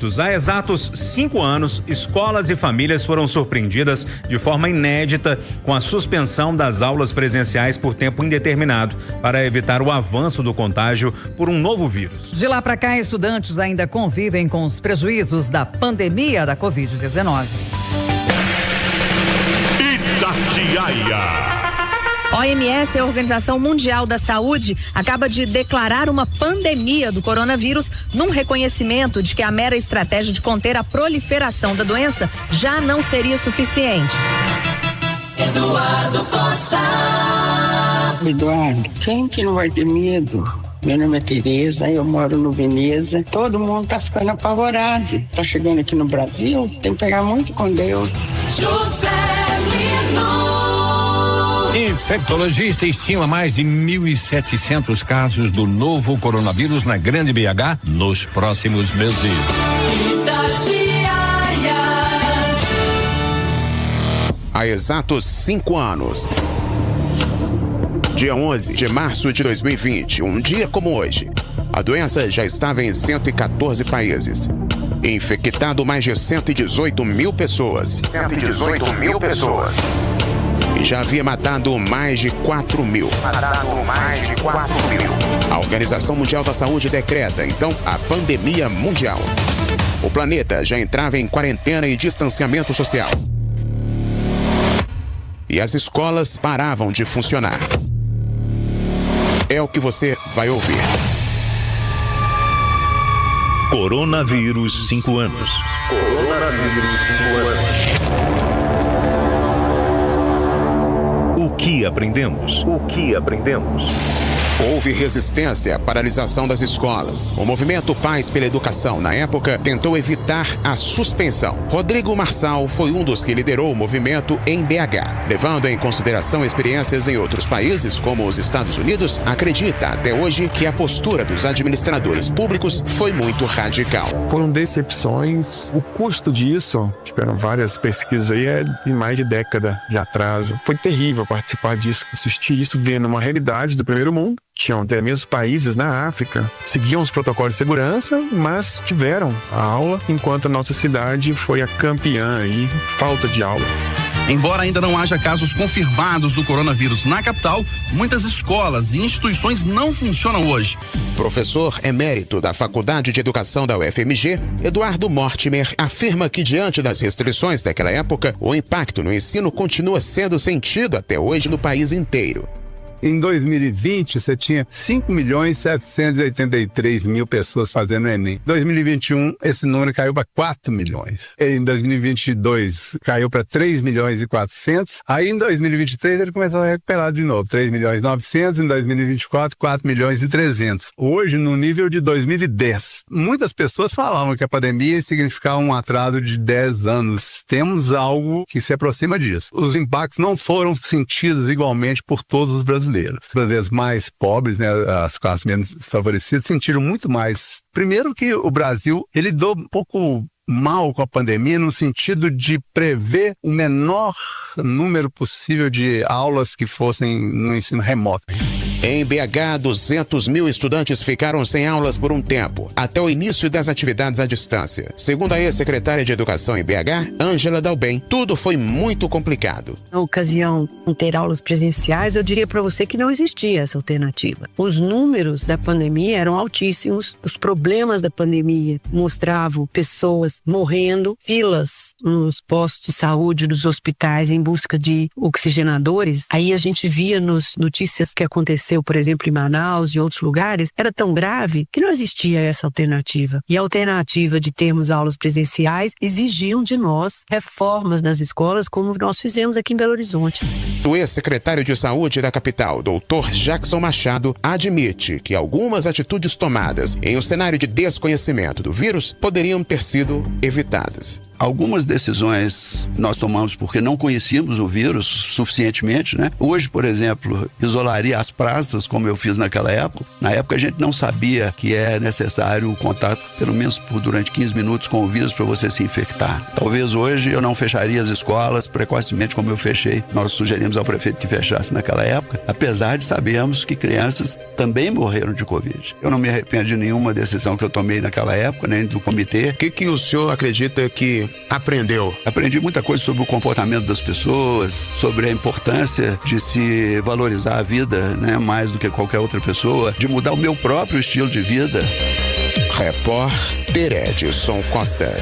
surtos. Há exatos 5 anos, escolas e famílias foram surpreendidas de forma inédita com a suspensão das aulas presenciais por tempo indeterminado para evitar o avanço do contágio por um novo vírus. De lá para cá, estudantes ainda convivem com os prejuízos da pandemia da Covid-19. Itatiaia. A OMS, a Organização Mundial da Saúde, acaba de declarar uma pandemia do coronavírus num reconhecimento de que a mera estratégia de conter a proliferação da doença já não seria suficiente. Eduardo Costa. Eduardo, quem que não vai ter medo? Meu nome é Tereza, eu moro no Veneza. Todo mundo tá ficando apavorado. Tá chegando aqui no Brasil, tem que pegar muito com Deus. José Lino. Infectologista estima mais de 1.700 casos do novo coronavírus na Grande BH nos próximos meses. Há exatos 5 anos. Dia 11 de março de 2020, um dia como hoje, a doença já estava em 114 países. Infectado mais de 118 mil pessoas. 118 mil pessoas. E já havia matado mais de 4 mil. A Organização Mundial da Saúde decreta, então, a pandemia mundial. O planeta já entrava em quarentena e distanciamento social. E as escolas paravam de funcionar. É o que você vai ouvir. Coronavírus 5 anos. Coronavírus 5 anos. O que aprendemos? O que aprendemos? Houve resistência à paralisação das escolas. O movimento Paz pela Educação, na época, tentou evitar a suspensão. Rodrigo Marçal foi um dos que liderou o movimento em BH. Levando em consideração experiências em outros países, como os Estados Unidos, acredita até hoje que a postura dos administradores públicos foi muito radical. Foram decepções. O custo disso, tiveram várias pesquisas aí, é de mais de década de atraso. Foi terrível participar disso, assistir isso, vendo uma realidade do primeiro mundo. Tinham até mesmo países na África, seguiam os protocolos de segurança, mas tiveram a aula, enquanto a nossa cidade foi a campeã aí, falta de aula. Embora ainda não haja casos confirmados do coronavírus na capital, muitas escolas e instituições não funcionam hoje. Professor emérito da Faculdade de Educação da UFMG, Eduardo Mortimer, afirma que diante das restrições daquela época, o impacto no ensino continua sendo sentido até hoje no país inteiro. Em 2020, você tinha 5.783.000 pessoas fazendo Enem. Em 2021, esse número caiu para 4 milhões. Em 2022, caiu para 3.400.000. Aí, em 2023, ele começou a recuperar de novo. 3.900.000. Em 2024, 4.300.000. Hoje, no nível de 2010. Muitas pessoas falavam que a pandemia ia significar um atraso de 10 anos. Temos algo que se aproxima disso. Os impactos não foram sentidos igualmente por todos os brasileiros. Os brasileiros mais pobres, né, as classes menos favorecidas, sentiram muito mais. Primeiro que o Brasil, ele lidou um pouco mal com a pandemia no sentido de prever o menor número possível de aulas que fossem no ensino remoto. Em BH, 200 mil estudantes ficaram sem aulas por um tempo, até o início das atividades à distância. Segundo a ex-secretária de Educação em BH, Ângela Dalben, tudo foi muito complicado. Na ocasião de ter aulas presenciais, eu diria para você que não existia essa alternativa. Os números da pandemia eram altíssimos, os problemas da pandemia mostravam pessoas morrendo, filas nos postos de saúde, nos hospitais em busca de oxigenadores. Aí a gente via nas notícias que aconteceu, por exemplo, em Manaus e outros lugares, era tão grave que não existia essa alternativa. E a alternativa de termos aulas presenciais exigiam de nós reformas nas escolas, como nós fizemos aqui em Belo Horizonte. O ex-secretário de Saúde da capital, Dr. Jackson Machado, admite que algumas atitudes tomadas em um cenário de desconhecimento do vírus poderiam ter sido evitadas. Algumas decisões nós tomamos porque não conhecíamos o vírus suficientemente, né? Hoje, por exemplo, isolaria as praças crianças, como eu fiz naquela época. Na época a gente não sabia que é necessário o contato, pelo menos durante 15 minutos com o vírus para você se infectar. Talvez hoje eu não fecharia as escolas precocemente como eu fechei. Nós sugerimos ao prefeito que fechasse naquela época, apesar de sabermos que crianças também morreram de Covid. Eu não me arrependo de nenhuma decisão que eu tomei naquela época, nem do comitê. O que o senhor acredita que aprendeu? Aprendi muita coisa sobre o comportamento das pessoas, sobre a importância de se valorizar a vida, né, mais do que qualquer outra pessoa, de mudar o meu próprio estilo de vida. Repórter Edson Costa.